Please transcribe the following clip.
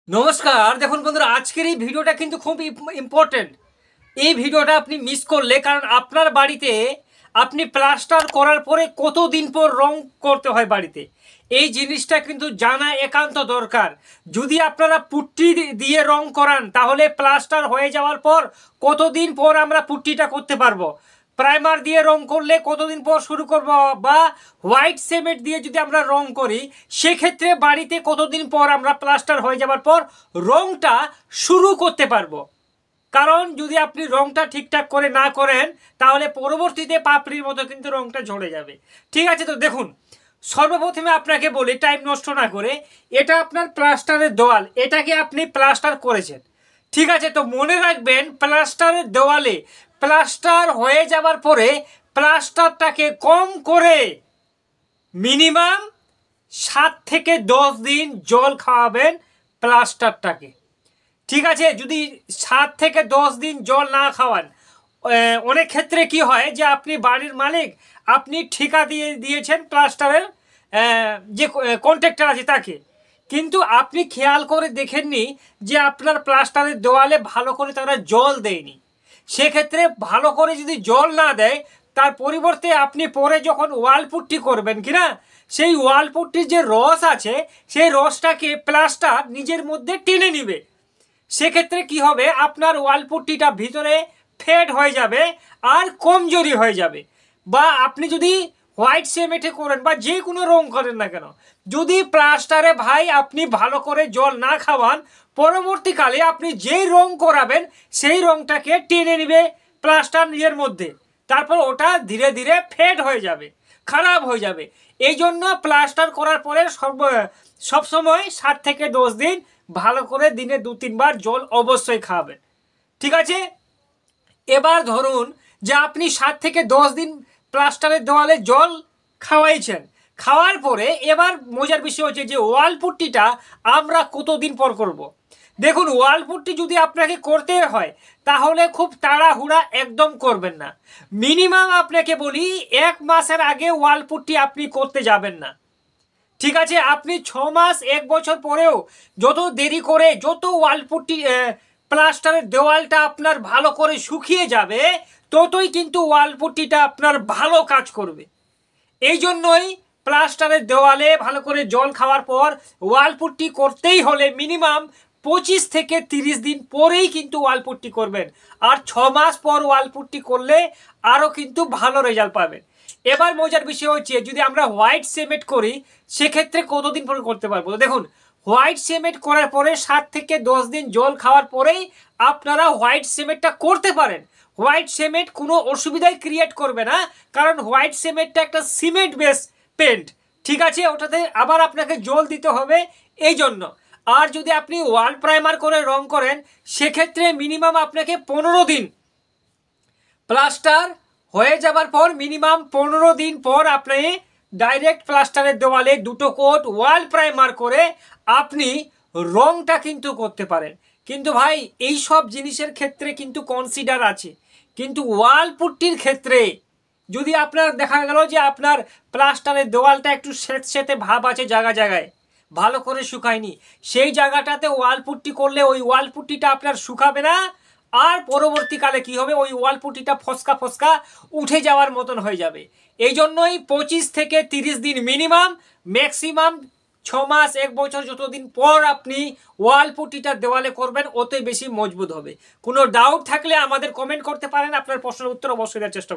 নমস্কার। দেখুন বন্ধুরা, আজকের এই ভিডিওটা কিন্তু খুব ইম্পর্টেন্ট। এই ভিডিওটা আপনি মিস করলে, কারণ আপনার বাড়িতে আপনি প্লাস্টার করার পরে কতদিন পর রং করতে হয় বাড়িতে, এই জিনিসটা কিন্তু জানা একান্ত দরকার। যদি আপনারা পুট্টি দিয়ে রং করান, তাহলে প্লাস্টার হয়ে যাওয়ার পর কতদিন পর আমরা পুট্টিটা করতে পারবো। প্রাইমার দিয়ে রং করলে কতদিন পর শুরু করব, বা হোয়াইট সিমেন্ট দিয়ে যদি আমরা রং করি, সেক্ষেত্রে বাড়িতে কতদিন পর আমরা প্লাস্টার হয়ে যাওয়ার পর রংটা শুরু করতে পারবো। কারণ যদি আপনি রংটা ঠিকঠাক করে না করেন, তাহলে পরবর্তীতে পাপড়ির মতো কিন্তু রংটা ঝরে যাবে। ঠিক আছে, তো দেখুন, সর্বপ্রথমে আপনাকে বলি, টাইম নষ্ট না করে, এটা আপনার প্লাস্টারের দেওয়াল, এটাকে আপনি প্লাস্টার করেছেন। ঠিক আছে, তো মনে রাখবেন, প্লাস্টারের দেওয়ালে প্লাস্টার হয়ে যাবার পরে প্লাস্টারটাকে কম করে মিনিমাম 7 থেকে 10 দিন জল খাওয়াবেন প্লাস্টারটাকে। ঠিক আছে, যদি 7 থেকে 10 দিন জল না খাওয়ান, অনেক ক্ষেত্রে কি হয় যে আপনি বাড়ির মালিক, আপনি ঠিকা দিয়েছেন প্লাস্টারের যে কন্ট্রাক্টর আছে তাকে, কিন্তু আপনি খেয়াল করে দেখেননি যে আপনার প্লাস্টারের দেওয়ালে ভালো করে তারা জল দেয়নি। সেক্ষেত্রে ভালো করে যদি জল না দেয়, তার পরিবর্তে আপনি পরে যখন ওয়াল পুট্টি করবেন কিনা, সেই ওয়াল পুট্টির যে রস আছে, সেই রসটাকে প্লাস্টার নিজের মধ্যে টেনে নিবে। সেক্ষেত্রে কি হবে, আপনার ওয়াল পুট্টিটা ভিতরে ফেড হয়ে যাবে আর কমজোরি হয়ে যাবে। বা আপনি যদি হোয়াইট সিমেন্টে করেন বা যে কোনো রং করেন না কেন, যদি প্লাস্টারে ভাই আপনি ভালো করে জল না খাওয়ান, পরবর্তীকালে আপনি যেই রং করাবেন সেই রংটাকে টেনে নেবে প্লাস্টার নিজের মধ্যে, তারপর ওটা ধীরে ধীরে ফেড হয়ে যাবে, খারাপ হয়ে যাবে। এই জন্য প্লাস্টার করার পরে সবসময় 7 থেকে 10 দিন ভালো করে দিনে 2-3 বার জল অবশ্যই খাওয়াবেন। ঠিক আছে, এবার ধরুন যে আপনি 7 থেকে 10 দিন প্লাস্টারের দেওয়ালে জল খাওয়াইছেন, খাওয়ার পরে এবার মজার বিষয় হচ্ছে যে ওয়াল পুট্টিটা আমরা কতদিন পর করব। দেখুন, ওয়াল পুট্টি যদি আপনাকে করতে হয়, তাহলে খুব তাড়াহুড়া একদম করবেন না। মিনিমাম আপনাকে বলি 1 মাসের আগে ওয়াল পুট্টি আপনি করতে যাবেন না। ঠিক আছে, আপনি 6 মাস 1 বছর পরেও যত দেরি করে, যত ওয়াল পুট্টি প্লাস্টারের দেওয়ালটা আপনার ভালো করে শুকিয়ে যাবে, ততই কিন্তু ওয়াল পুট্টিটা আপনার ভালো কাজ করবে। এই জন্যই প্লাস্টারের দেওয়ালে ভালো করে জল খাওয়ার পর ওয়াল পুট্টি করতেই হলে মিনিমাম 25 থেকে 30 দিন পরেই কিন্তু ওয়াল পুট্টি করবেন। আর 6 মাস পর ওয়াল পুট্টি করলে আরও কিন্তু ভালো রেজাল্ট পাবেন। এবার মজার বিষয় হচ্ছে, যদি আমরা হোয়াইট সিমেন্ট করি, সেক্ষেত্রে কতদিন পরে করতে পারবো। দেখুন, হোয়াইট সিমেন্ট করার পরে 7 থেকে 10 দিন জল খাওয়ার পরেই আপনারা হোয়াইট সিমেন্টটা করতে পারেন। হোয়াইট সিমেন্ট কোনো অসুবিধাই ক্রিয়েট করবে না, কারণ হোয়াইট সিমেন্টটা একটা সিমেন্ট বেস পেন্ট। ঠিক আছে, ওটাতে আবার আপনাকে জল দিতে হবে এই জন্য। আর যদি আপনি ওয়াল প্রাইমার করে রং করেন, সেক্ষেত্রে মিনিমাম আপনাকে 15 দিন প্লাস্টার হয়ে যাবার পর, মিনিমাম 15 দিন পর আপনি ডাইরেক্ট প্লাস্টারের দেওয়ালে 2টো কোট ওয়াল প্রাইমার করে আপনি রংটা কিন্তু করতে পারেন। কিন্তু ভাই, এই সব জিনিসের ক্ষেত্রে কিন্তু কনসিডার আছে, কিন্তু ওয়াল পুট্টির ক্ষেত্রে যদি আপনার দেখা গেল যে আপনার প্লাস্টারের দেওয়ালটা একটু স্যাঁতস্যাঁতে ভাব আছে, জায়গায় ভালো করে শুকায়নি, সেই জায়গাটাতে ওয়াল পুট্টি করলে ওই ওয়াল পুট্টিটা আপনার শুকাবে না। আর পরবর্তীকালে কি হবে, ওই ওয়াল পুট্টিটা ফসকা ফসকা উঠে যাওয়ার মতন হয়ে যাবে। এই জন্যই 25 থেকে 30 দিন মিনিমাম, ম্যাক্সিমাম 6 মাস 1 বছর যতদিন পর আপনি ওয়াল পুট্টিটা দেওয়ালে করবেন, অতই বেশি মজবুত হবে। কোনো ডাউট থাকলে আমাদের কমেন্ট করতে পারেন, আপনার প্রশ্নের উত্তর অবশ্যই দেওয়ার চেষ্টা